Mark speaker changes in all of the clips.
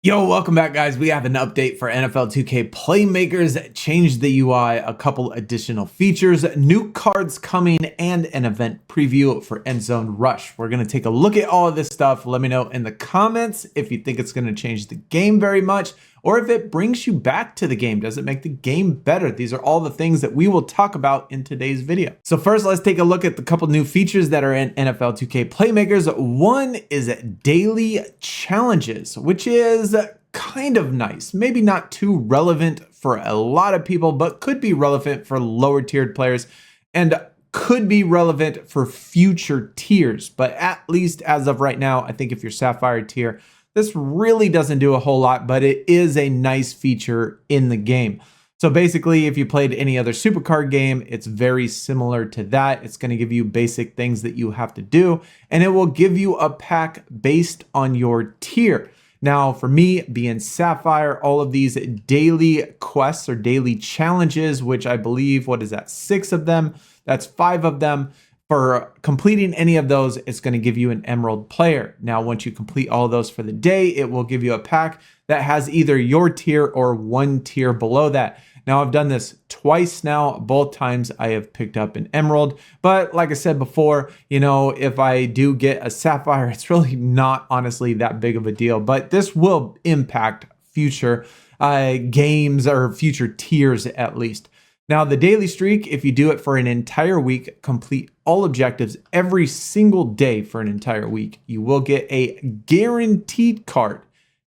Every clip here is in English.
Speaker 1: Yo, welcome back, guys. We have an update for NFL 2K Playmakers. Changed the UI, a couple additional features, new cards coming, and an event preview for End Zone Rush. We're going to take a look at all of this stuff. Let me know in the comments if you think it's going to change the game very much, or if it brings you back to the game. Does it make the game better? These are all the things that we will talk about in today's video. So first, let's take a look at the couple new features that are in NFL 2K Playmakers. One is daily challenges, which is kind of nice. Maybe not too relevant for a lot of people, but could be relevant for lower tiered players and could be relevant for future tiers. But at least as of right now, I think if you're Sapphire tier, this really doesn't do a whole lot, but it is a nice feature in the game. So basically, if you played any other supercard game, it's very similar to that. It's going to give you basic things that you have to do, and it will give you a pack based on your tier. Now, for me, being Sapphire, all of these daily quests or daily challenges, which I believe, what is that, 6 of them? That's 5 of them. For completing any of those, it's going to give you an Emerald player. Now, once you complete all of those for the day, it will give you a pack that has either your tier or one tier below that. Now, I've done this twice now. Both times I have picked up an Emerald. But like I said before, you know, if I do get a Sapphire, it's really not honestly that big of a deal. But this will impact future games or future tiers at least. Now, the daily streak, if you do it for an entire week, complete all objectives every single day for an entire week, you will get a guaranteed card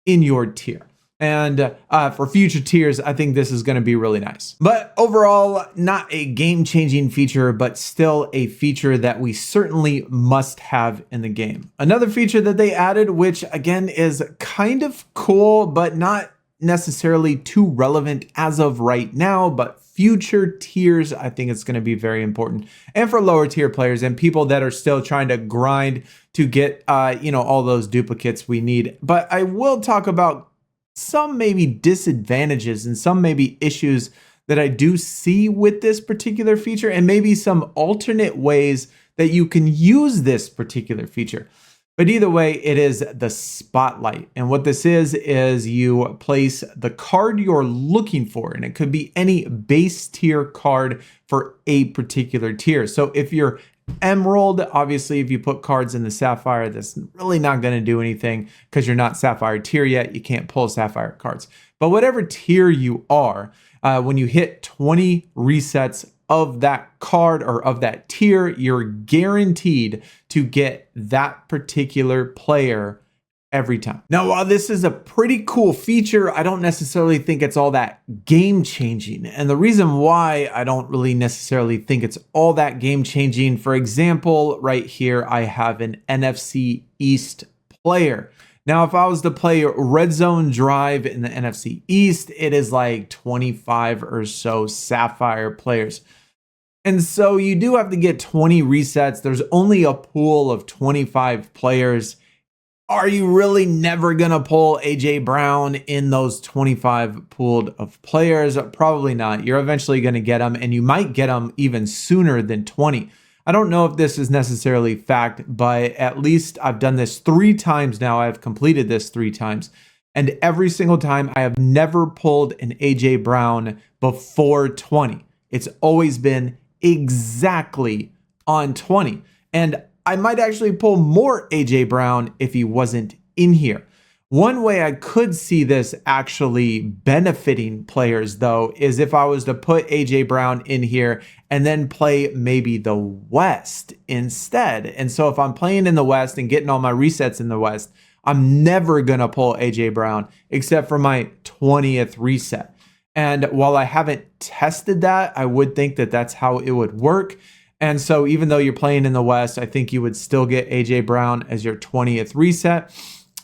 Speaker 1: in your tier. And for future tiers, I think this is going to be really nice. But overall, not a game-changing feature, but still a feature that we certainly must have in the game. Another feature that they added, which again is kind of cool, but not necessarily too relevant as of right now, but future tiers, I think it's going to be very important. And for lower tier players and people that are still trying to grind to get, all those duplicates we need. But I will talk about some maybe disadvantages and some maybe issues that I do see with this particular feature, and maybe some alternate ways that you can use this particular feature. But either way, it is the spotlight. And what this is you place the card you're looking for, and it could be any base tier card for a particular tier. So if you're Emerald, obviously, if you put cards in the Sapphire, that's really not going to do anything because you're not Sapphire tier yet. You can't pull Sapphire cards. But whatever tier you are, when you hit 20 resets of that card or of that tier, you're guaranteed to get that particular player every time. Now, while this is a pretty cool feature, I don't necessarily think it's all that game changing. And the reason why I don't really necessarily think it's all that game changing, for example, right here, I have an NFC East player. Now, if I was to play Red Zone Drive in the NFC East, it is like 25 or so Sapphire players. And so you do have to get 20 resets. There's only a pool of 25 players. Are you really never going to pull AJ Brown in those 25 pooled of players? Probably not. You're eventually going to get them, and you might get them even sooner than 20. I don't know if this is necessarily fact, but at least I've done this 3 times now. I've completed this 3 times. And every single time I have never pulled an AJ Brown before 20. It's always been exactly on 20. And I might actually pull more AJ Brown if he wasn't in here. One way I could see this actually benefiting players, though, is if I was to put AJ Brown in here and then play maybe the West instead. And so if I'm playing in the West and getting all my resets in the West, I'm never going to pull AJ Brown except for my 20th reset. And while I haven't tested that, I would think that that's how it would work. And so even though you're playing in the West, I think you would still get AJ Brown as your 20th reset.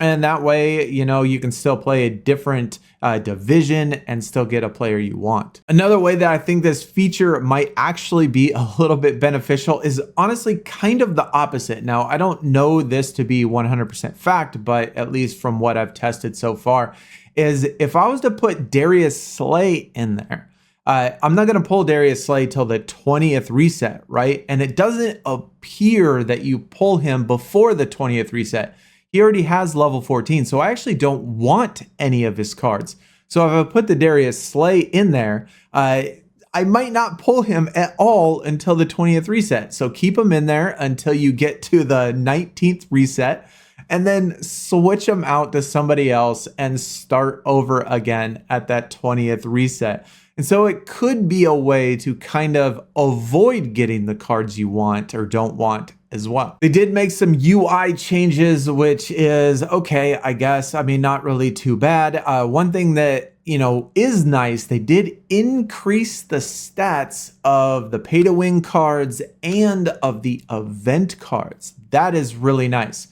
Speaker 1: And that way, you can still play a different division and still get a player you want. Another way that I think this feature might actually be a little bit beneficial is honestly kind of the opposite. Now, I don't know this to be 100% fact, but at least from what I've tested so far, is if I was to put Darius Slay in there, I'm not going to pull Darius Slay till the 20th reset, right? And it doesn't appear that you pull him before the 20th reset. he already has level 14. So I actually don't want any of his cards. So if I put the Darius Slay in there, I might not pull him at all until the 20th reset. So keep him in there until you get to the 19th reset, and then switch them out to somebody else and start over again at that 20th reset. And so it could be a way to kind of avoid getting the cards you want or don't want as well. They did make some UI changes, which is okay, I guess. I mean, not really too bad. One thing that, is nice, they did increase the stats of the pay to win cards and of the event cards. That is really nice.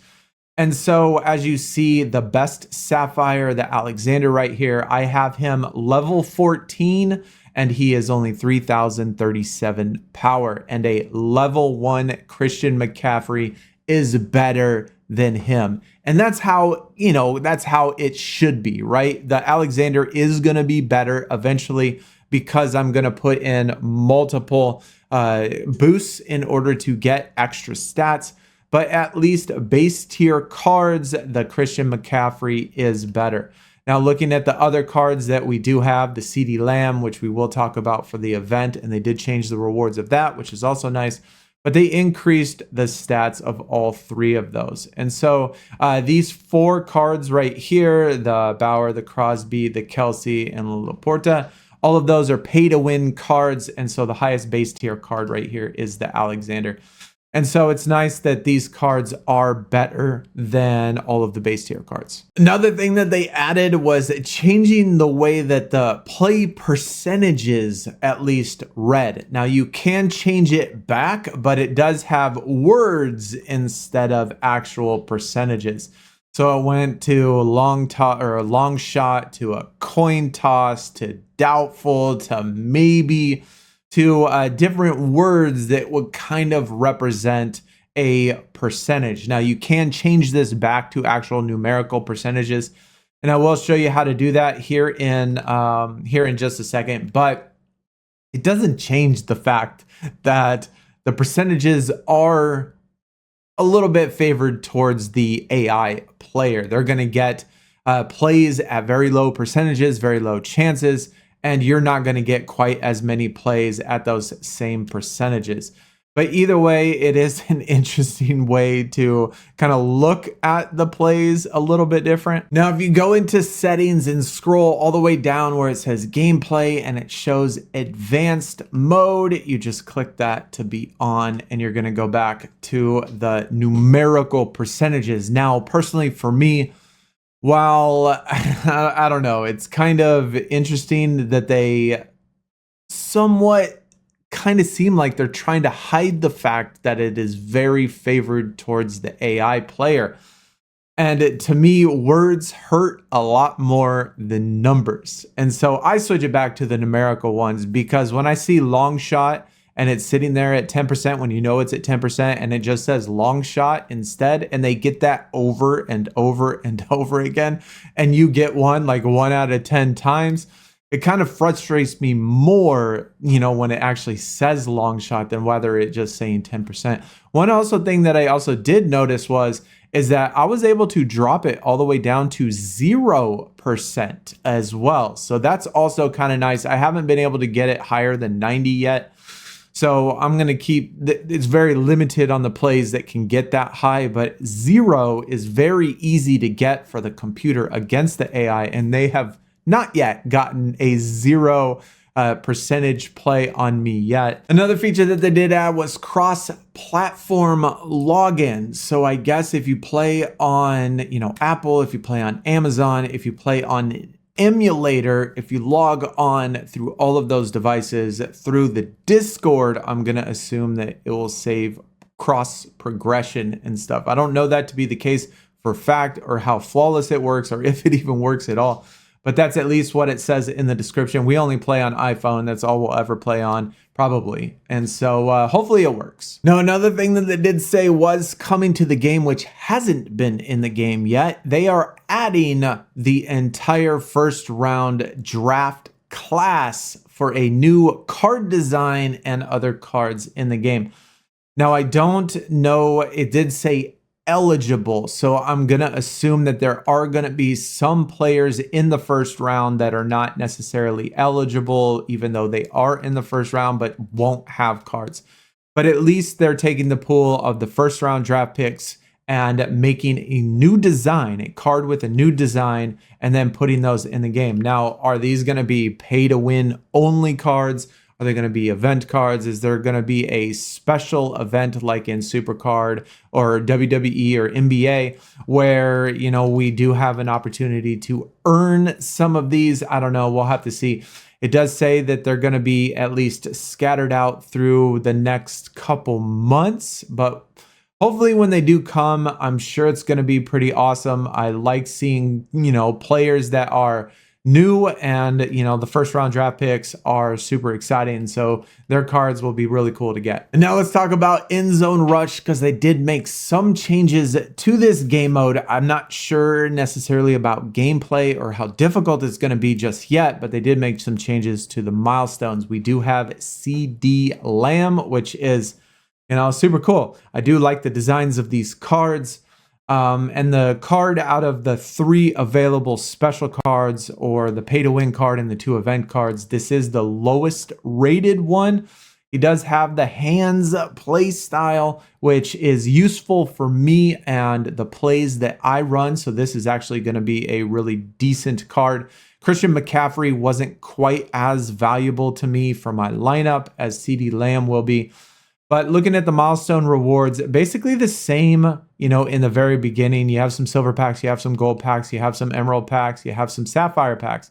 Speaker 1: And so as you see, the best Sapphire, the Alexander right here, I have him level 14 and he is only 3,037 power. And a level 1 Christian McCaffrey is better than him. And that's how, that's how it should be, right? The Alexander is going to be better eventually because I'm going to put in multiple boosts in order to get extra stats. But at least base tier cards, the Christian McCaffrey is better. Now, looking at the other cards that we do have, the CeeDee Lamb, which we will talk about for the event, and they did change the rewards of that, which is also nice. But they increased the stats of all 3 of those. And so these 4 cards right here, the Bauer, the Crosby, the Kelsey, and the Laporta, all of those are pay to win cards. And so the highest base tier card right here is the Alexander. And so it's nice that these cards are better than all of the base tier cards. Another thing that they added was changing the way that the play percentages at least read. Now you can change it back, but it does have words instead of actual percentages. So it went to a long shot, to a coin toss, to doubtful, to maybe, to different words that would kind of represent a percentage. Now you can change this back to actual numerical percentages, and I will show you how to do that here in just a second. But it doesn't change the fact that the percentages are a little bit favored towards the AI player. They're going to get plays at very low percentages, very low chances, and you're not going to get quite as many plays at those same percentages. But either way, it is an interesting way to kind of look at the plays a little bit different. Now, if you go into settings and scroll all the way down where it says gameplay and it shows advanced mode, you just click that to be on, and you're going to go back to the numerical percentages. Now, personally for me, while I don't know, it's kind of interesting that they somewhat kind of seem like they're trying to hide the fact that it is very favored towards the AI player. And to me, words hurt a lot more than numbers. And so I switch it back to the numerical ones, because when I see long shot and it's sitting there at 10% when you know it's at 10% and it just says long shot instead, and they get that over and over and over again, and you get one like 1 out of 10 times, it kind of frustrates me more, when it actually says long shot than whether it just saying 10%. One also thing that I also did notice is that I was able to drop it all the way down to 0% as well. So that's also kind of nice. I haven't been able to get it higher than 90 yet. So I'm going to keep, it's very limited on the plays that can get that high, but 0 is very easy to get for the computer against the AI, and they have not yet gotten a 0 percentage play on me yet. Another feature that they did add was cross-platform login. So I guess if you play on, Apple, if you play on Amazon, if you play on emulator, if you log on through all of those devices through the Discord, I'm going to assume that it will save cross progression and stuff. I don't know that to be the case for fact, or how flawless it works, or if it even works at all. But that's at least what it says in the description. We only play on iPhone. That's all we'll ever play on, probably. And so hopefully it works. Now, another thing that they did say was coming to the game, which hasn't been in the game yet. They are adding the entire first round draft class for a new card design and other cards in the game. Now, I don't know. It did say eligible. So I'm going to assume that there are going to be some players in the first round that are not necessarily eligible, even though they are in the first round, but won't have cards. But at least they're taking the pool of the first round draft picks and making a new design, a card with a new design, and then putting those in the game. Now, are these going to be pay to win only cards? Are they going to be event cards? Is there going to be a special event like in Supercard or WWE or NBA where, you know, we do have an opportunity to earn some of these? I don't know. We'll have to see. It does say that they're going to be at least scattered out through the next couple months, but hopefully when they do come, I'm sure it's going to be pretty awesome. I like seeing, you know, players that are new, and, you know, the first round draft picks are super exciting. So their cards will be really cool to get. And now let's talk about End Zone Rush, because they did make some changes to this game mode. I'm not sure necessarily about gameplay or how difficult it's going to be just yet, but they did make some changes to the milestones. We do have CD Lamb, which is, you know, super cool. I do like the designs of these cards. And the card out of the 3 available special cards, or the pay to win card and the 2 event cards, this is the lowest rated one. He does have the hands play style, which is useful for me and the plays that I run. So this is actually going to be a really decent card. Christian McCaffrey wasn't quite as valuable to me for my lineup as CD Lamb will be. But looking at the milestone rewards, basically the same, you know, in the very beginning. You have some silver packs, you have some gold packs, you have some emerald packs, you have some sapphire packs.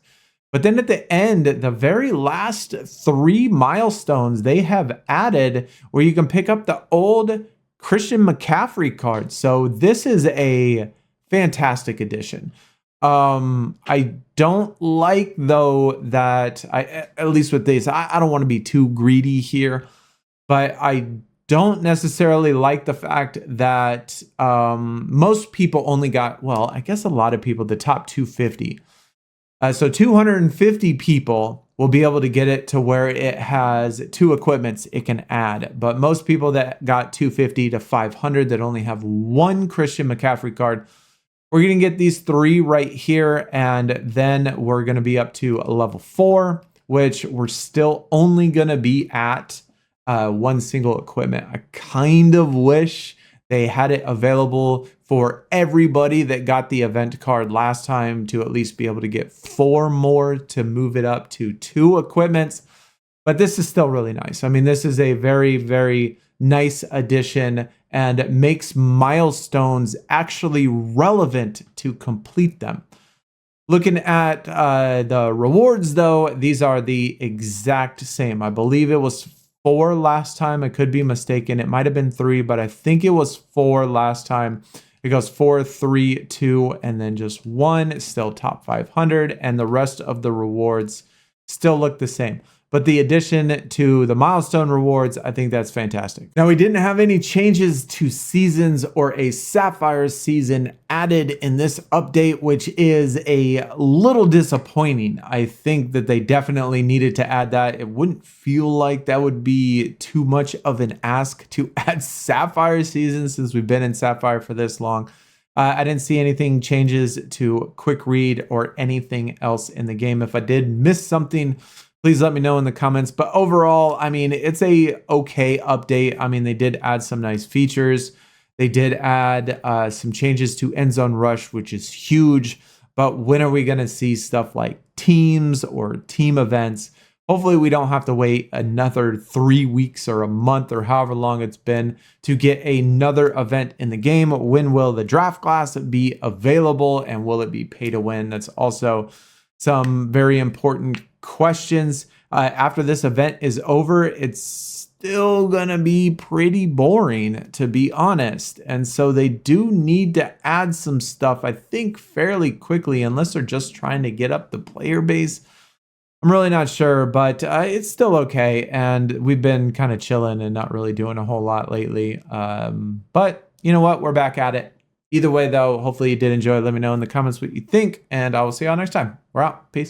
Speaker 1: But then at the end, the very last 3 milestones they have added where you can pick up the old Christian McCaffrey card. So this is a fantastic addition. I don't like, though, that at least with these, I don't want to be too greedy here. But I don't necessarily like the fact that most people only got, well, I guess a lot of people, the top 250. So 250 people will be able to get it to where it has 2 equipments it can add. But most people that got 250 to 500 that only have 1 Christian McCaffrey card, we're going to get these 3 right here. And then we're going to be up to level 4, which we're still only going to be at 1 single equipment. I kind of wish they had it available for everybody that got the event card last time, to at least be able to get 4 more to move it up to 2 equipments. But this is still really nice. I mean, this is a very, very nice addition and makes milestones actually relevant to complete them. Looking at the rewards, though, these are the exact same. I believe it was 4 last time. I could be mistaken. It might have been 3, but I think it was 4 last time. It goes 4, 3, 2, and then just 1. It's still top 500, and the rest of the rewards still look the same. But the addition to the milestone rewards, I think that's fantastic. Now, we didn't have any changes to seasons or a Sapphire season added in this update, which is a little disappointing. I think that they definitely needed to add that. It wouldn't feel like that would be too much of an ask to add Sapphire season since we've been in Sapphire for this long. I didn't see anything changes to quick read or anything else in the game. If I did miss something, please let me know in the comments. But overall, I mean, it's a okay update. I mean, they did add some nice features. They did add some changes to End Zone Rush, which is huge. But when are we going to see stuff like teams or team events? Hopefully we don't have to wait another 3 weeks or a month or however long it's been to get another event in the game. When will the draft class be available, and will it be pay to win? That's also some very important questions. After this event is over, it's still gonna be pretty boring, to be honest. And so they do need to add some stuff, I think, fairly quickly, unless they're just trying to get up the player base. I'm really not sure, but it's still okay. And we've been kind of chilling and not really doing a whole lot lately. But you know what? We're back at it. Either way, though, hopefully you did enjoy. Let me know in the comments what you think, and I will see y'all next time. We're out. Peace.